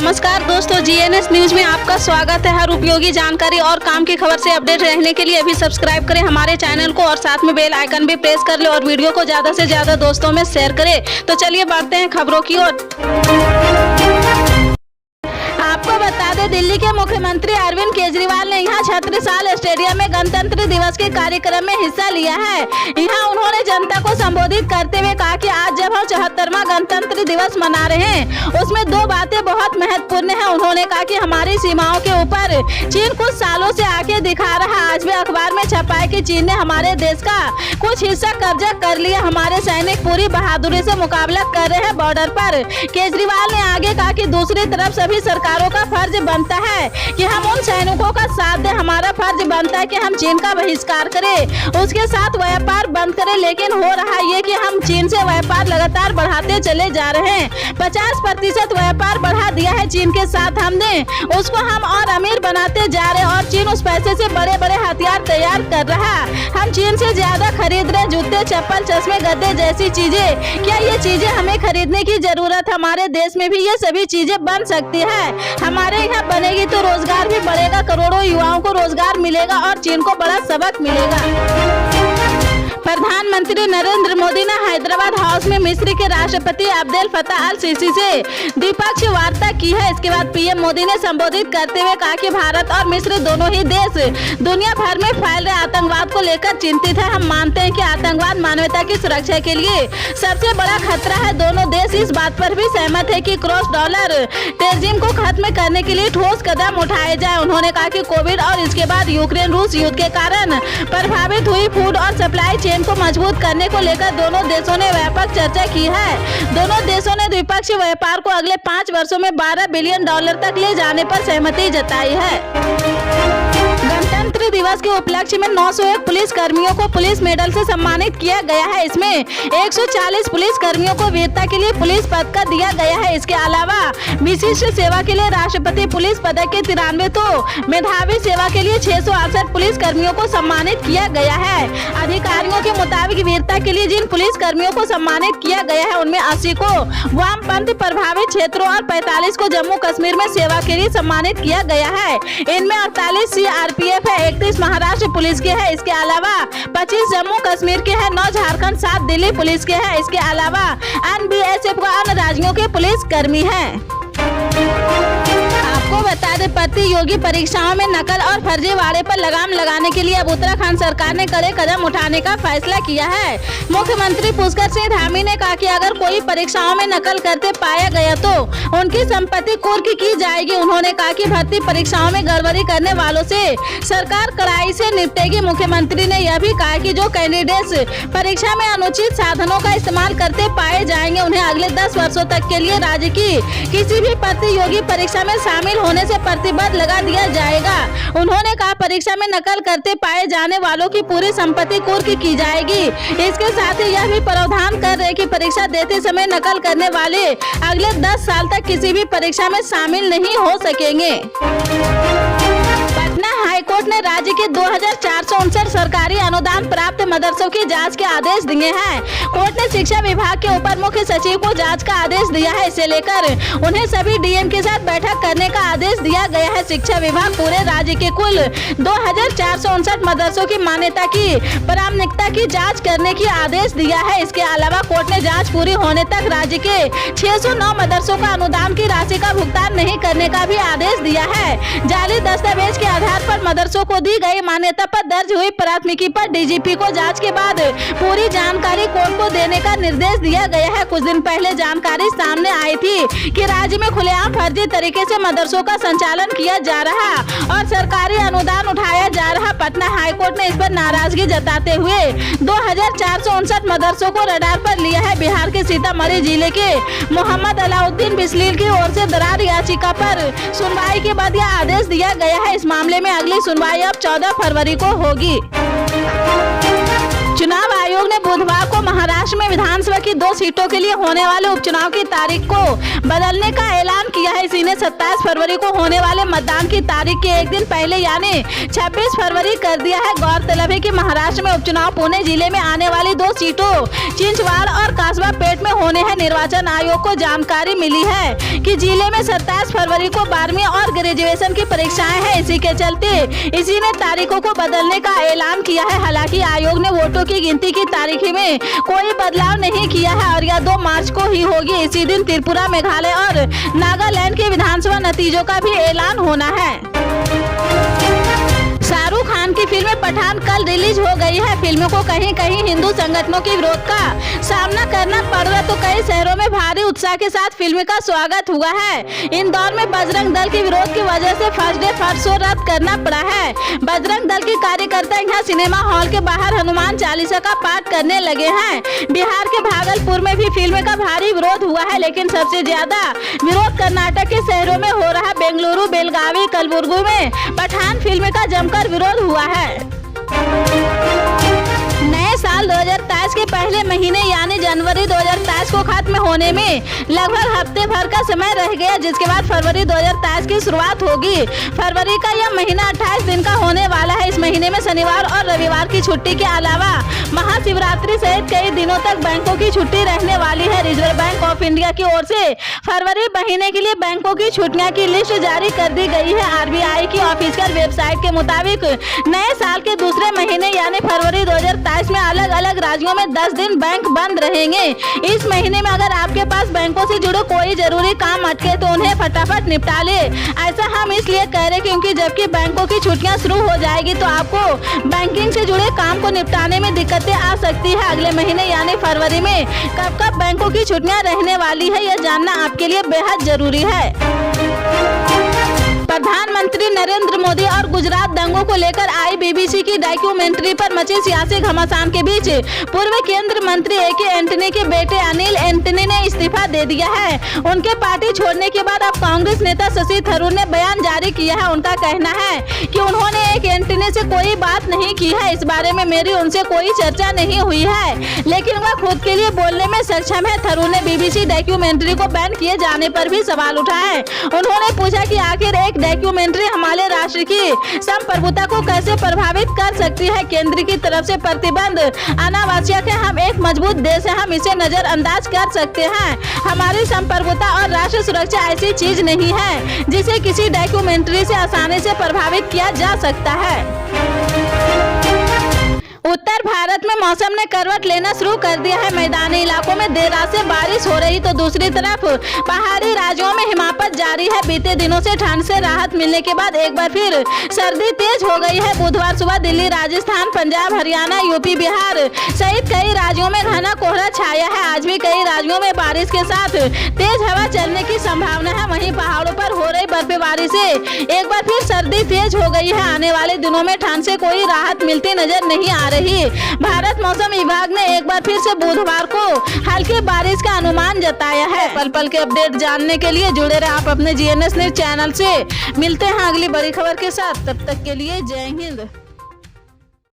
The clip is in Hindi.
नमस्कार दोस्तों, जीएनएस न्यूज में आपका स्वागत है। हर उपयोगी जानकारी और काम की खबर से अपडेट रहने के लिए अभी सब्सक्राइब करें हमारे चैनल को और साथ में बेल आइकन भी प्रेस कर ले और वीडियो को ज्यादा से ज्यादा दोस्तों में शेयर करें। तो चलिए बढ़ते हैं खबरों की ओर। आपको बता दें, दिल्ली के मुख्यमंत्री अरविंद केजरीवाल ने यहाँ छत्रसाल स्टेडियम में गणतंत्र दिवस के कार्यक्रम में हिस्सा लिया है। यहाँ उन्होंने जनता को संबोधित करते हुए कहा कि आज जब हम 74वां गणतंत्र दिवस मना रहे हैं, उसमें दो बातें बहुत महत्वपूर्ण हैं। उन्होंने कहा कि हमारी सीमाओं के ऊपर चीन कुछ सालों से आके दिखा रहा। आज भी अखबार में छपा है कि चीन ने हमारे देश का कुछ हिस्सा कब्जा कर लिया। हमारे सैनिक पूरी बहादुरी से मुकाबला कर रहे हैं बॉर्डर पर। केजरीवाल ने आगे कहा कि दूसरी तरफ सभी सरकारों का फर्ज बनता है कि हम उन सैनिकों का साथ दें। हमारा फर्ज बनता है कि हम चीन का बहिष्कार करें, उसके साथ व्यापार बंद करें। लेकिन हो रहा ये कि हम चीन से व्यापार लगातार बढ़ाते चले जा रहे हैं। 50% व्यापार बढ़ा दिया है चीन के साथ हमने, उसको हम और अमीर बनाते जा रहे हैं और चीन उस पैसे से बड़े बड़े हथियार तैयार कर रहा। हम चीन से ज्यादा खरीद रहे, जूते, चप्पल, चश्मे, गद्दे जैसी चीजें। क्या ये चीजें हमें खरीदने की जरूरत? हमारे देश में भी ये सभी चीजें बन सकती है। हमारे यहाँ बनेगी तो रोजगार भी बढ़ेगा, करोड़ों युवाओं को रोजगार मिलेगा और चीन को बड़ा सबक मिलेगा। प्रधानमंत्री नरेंद्र मोदी ने हैदराबाद हाउस में मिस्र के राष्ट्रपति अब्देल फत्ताह अल सीसी से द्विपक्षीय वार्ता की है। इसके बाद पीएम मोदी ने संबोधित करते हुए कहा कि भारत और मिस्र दोनों ही देश दुनिया भर में फैल रहे आतंकवाद को लेकर चिंतित है। हम मानते हैं कि आतंकवाद मानवता की सुरक्षा के लिए सबसे बड़ा खतरा है। दोनों देश इस बात पर भी सहमत है कि क्रॉस डॉलर टेररिज्म को खत्म करने के लिए ठोस कदम उठाए जाए। उन्होंने कहा कि कोविड और इसके बाद यूक्रेन रूस युद्ध के कारण प्रभावित हुई फूड और सप्लाई चेन को मजबूत करने को लेकर दोनों देशों ने व्यापक चर्चा की है। दोनों देशों ने द्विपक्षीय व्यापार को अगले 5 वर्षों में $12 बिलियन तक ले जाने पर सहमति जताई है। गणतंत्र दिवस के उपलक्ष्य में 901 पुलिस कर्मियों को पुलिस मेडल से सम्मानित किया गया है। इसमें 140 पुलिस कर्मियों को वीरता के लिए पुलिस पदक दिया गया है। इसके अलावा विशिष्ट सेवा के लिए राष्ट्रपति पुलिस पदक के 93 तो मेधावी सेवा के लिए 668 पुलिस कर्मियों को सम्मानित किया गया है। अधिकारियों के मुताबिक वीरता के लिए जिन पुलिस कर्मियों को सम्मानित किया गया है, उनमें 80 को वामपंथी प्रभावित क्षेत्रों और 45 को जम्मू कश्मीर में सेवा के लिए सम्मानित किया गया है। इनमें 48 CRPF है, 31 महाराष्ट्र पुलिस के है। इसके अलावा 25 जम्मू कश्मीर के हैं, 9 झारखंड, 7 दिल्ली पुलिस के हैं। इसके अलावा NBSF का अन्य राज्यों के पुलिस कर्मी हैं। आपको बता दें, प्रतियोगी परीक्षाओं में नकल और फर्जीवाड़े पर लगाम लगाने के लिए अब उत्तराखंड सरकार ने कड़े कदम उठाने का फैसला किया है। मुख्यमंत्री पुष्कर सिंह धामी ने कहा कि अगर कोई परीक्षाओं में नकल करते पाया गया तो उनकी संपत्ति कुर्क की जाएगी। उन्होंने कहा कि भर्ती परीक्षाओं में गड़बड़ी करने वालों से सरकार कड़ाई से निपटेगी। मुख्यमंत्री ने यह भी कहा कि जो कैंडिडेट्स परीक्षा में अनुचित साधनों का इस्तेमाल करते पाए जाएंगे, उन्हें अगले 10 वर्षों तक के लिए राज्य की किसी भी प्रतियोगी परीक्षा में शामिल होने से प्रतिबंध लगा दिया जाएगा। उन्होंने कहा परीक्षा में नकल करते पाए जाने वालों की पूरी संपत्ति कुर्क की जाएगी। इसके साथ ही यह भी प्रावधान कर रहे कि परीक्षा देते समय नकल करने वाले अगले 10 साल तक किसी भी परीक्षा में शामिल नहीं हो सकेंगे। पटना हाईकोर्ट ने राज्य के 2459 सरकारी अनुदान प्राप्त मदरसों की जांच के आदेश दिए हैं। कोर्ट ने शिक्षा विभाग के ऊपर मुख्य सचिव को जांच का आदेश दिया है। इसे लेकर उन्हें सभी डीएम के साथ बैठक करने का आदेश दिया गया है। शिक्षा विभाग पूरे राज्य के कुल 2459 मदरसों की मान्यता की प्रामाणिकता की जाँच करने की आदेश दिया है। इसके अलावा कोर्ट ने जाँच पूरी होने तक राज्य के 609 मदरसों का अनुदान की राशि का भुगतान नहीं करने का भी आदेश दिया है। जाली दस्तावेज के आधार पर मदरसों को दी गई मान्यता पर दर्ज हुई प्राथमिकी पर डीजीपी को जांच के बाद पूरी जानकारी कोर्ट को देने का निर्देश दिया गया है। कुछ दिन पहले जानकारी सामने आई थी कि राज्य में खुलेआम फर्जी तरीके से मदरसों का संचालन किया जा रहा और सरकारी अनुदान उठाया जा रहा। पटना हाईकोर्ट ने इस पर नाराजगी जताते हुए 2459 मदरसों को रडार पर लिया है। बिहार के सीतामढ़ी जिले के मोहम्मद अलाउद्दीन बिस्लील की ओर से दरार याचिका पर सुनवाई के बाद यह आदेश दिया गया है। इस मामले में अगली सुनवाई अब 14 फरवरी को होगी। चुनाव आयोग आयोग ने बुधवार को महाराष्ट्र में विधानसभा की 2 सीटों के लिए होने वाले उपचुनाव की तारीख को बदलने का ऐलान किया है। इसी ने 27 फरवरी को होने वाले मतदान की तारीख के एक दिन पहले यानी 26 फरवरी कर दिया है। गौरतलब है कि महाराष्ट्र में उपचुनाव पुणे जिले में आने वाली 2 सीटों चिंचवाड़ और कासबा पेट में होने हैं। निर्वाचन आयोग को जानकारी मिली है कि जिले में 27 फरवरी को 12वीं और ग्रेजुएशन की परीक्षाएं हैं। इसी के चलते इसी ने तारीखों को बदलने का ऐलान किया है। हालांकि आयोग ने वोटों की गिनती की तारीख में कोई बदलाव नहीं किया है और यह 2 मार्च को ही होगी। इसी दिन त्रिपुरा, मेघालय और नागालैंड के विधानसभा नतीजों का भी ऐलान होना है। शाहरुख खान की फिल्म पठान कल रिलीज हो गई है। फिल्म को कहीं कहीं हिंदू संगठनों के विरोध का सामना करना पड़ रहा तो कई शहरों में भारी उत्साह के साथ फिल्म का स्वागत हुआ है। इंदौर में बजरंग दल के विरोध की वजह से फर्स्ट डे फर्स्ट शो रद्द करना पड़ा है। बजरंग दल के कार्यकर्ता यहाँ सिनेमा हॉल के बाहर हनुमान चालीसा का पाठ करने लगे हैं। बिहार के भागलपुर में भी फिल्म का भारी विरोध हुआ है, लेकिन सबसे ज्यादा विरोध कर्नाटक के शहरों में हो रहा है। बेंगलुरु, बेलगावी, कलबुर्गी में पठान फिल्म का जमकर विरोध हुआ है। नए साल 2023 के पहले महीने यानी जनवरी 2023 को खत्म होने में लगभग हफ्ते भर का समय रह गया, जिसके बाद फरवरी 2023 की शुरुआत होगी। फरवरी का यह महीना 28 दिन का होने वाला है। इस महीने में शनिवार और रविवार की छुट्टी के अलावा महाशिवरात्रि सहित कई दिनों तक बैंकों की छुट्टी रहने वाली है। रिजर्व बैंक ऑफ इंडिया की ओर से फरवरी महीने के लिए बैंकों की छुट्टियों की लिस्ट जारी कर दी गई है। RBI की ऑफिशियल वेबसाइट के मुताबिक नए साल के दूसरे महीने यानी फरवरी 2023 में अलग अलग राज्यों में 10 दिन बैंक बंद रहेंगे। इस महीने में अगर आपके पास बैंकों से जुड़े कोई जरूरी काम अटके तो उन्हें फटाफट निपटा ले। ऐसा हम इसलिए कह रहे क्योंकि जबकि बैंकों की छुट्टियां शुरू हो जाएगी तो आपको बैंकिंग से जुड़े काम को निपटाने में दिक्कतें आ सकती है। अगले महीने यानी फरवरी में कब कब बैंकों की छुट्टियां रहने वाली है, यह जानना आपके लिए बेहद जरूरी है। प्रधानमंत्री नरेंद्र मोदी और गुजरात दंगों को लेकर आई BBC की डॉक्यूमेंट्री पर मचे सियासी घमासान के बीच पूर्व केंद्रीय मंत्री AK एंटनी के बेटे अनिल एंटनी ने इस्तीफा दे दिया है। उनके पार्टी छोड़ने के बाद अब कांग्रेस नेता शशि थरूर ने बयान जारी किया है। उनका कहना है कि उन्होंने AK एंटनी से कोई बात नहीं की है। इस बारे में मेरी उनसे कोई चर्चा नहीं हुई है, लेकिन वह खुद के लिए बोलने में सक्षम है। थरूर ने BBC डॉक्यूमेंट्री को बैन किए जाने पर भी सवाल उठाए। उन्होंने पूछा कि आखिर एक डॉक्यूमेंट्री हमारे राष्ट्र की संप्रभुता को कैसे प्रभावित कर सकती है। केंद्र की तरफ से प्रतिबंध अनावश्यक है। हम एक मजबूत देश है, हम इसे नजरअंदाज कर सकते हैं। हमारी संप्रभुता और राष्ट्र सुरक्षा ऐसी चीज नहीं है जिसे किसी डॉक्यूमेंट्री से आसानी से प्रभावित किया जा सकता है। उत्तर भारत में मौसम ने करवट लेना शुरू कर दिया है। मैदानी इलाकों में देर रात से बारिश हो रही तो दूसरी तरफ पहाड़ी राज्यों में हिमपात जारी है। बीते दिनों से ठंड से राहत मिलने के बाद एक बार फिर सर्दी तेज हो गई है। बुधवार सुबह दिल्ली, राजस्थान, पंजाब, हरियाणा, यूपी, बिहार सहित कई राज्यों में घना कोहरा छाया है। आज भी कई राज्यों में बारिश के साथ तेज हवा चलने की संभावना है। वहीं पहाड़ों पर हो रही बर्फबारी से एक बार फिर सर्दी तेज हो गई है। आने वाले दिनों में ठंड से कोई राहत मिलती नजर नहीं आ रही। भारत मौसम विभाग ने एक बार फिर से बुधवार को हल्की बारिश का अनुमान जताया है। पल पल के अपडेट जानने के लिए जुड़े रहे आप अपने GNS न्यूज चैनल से। मिलते हैं अगली बड़ी खबर के साथ, तब तक के लिए जय हिंद।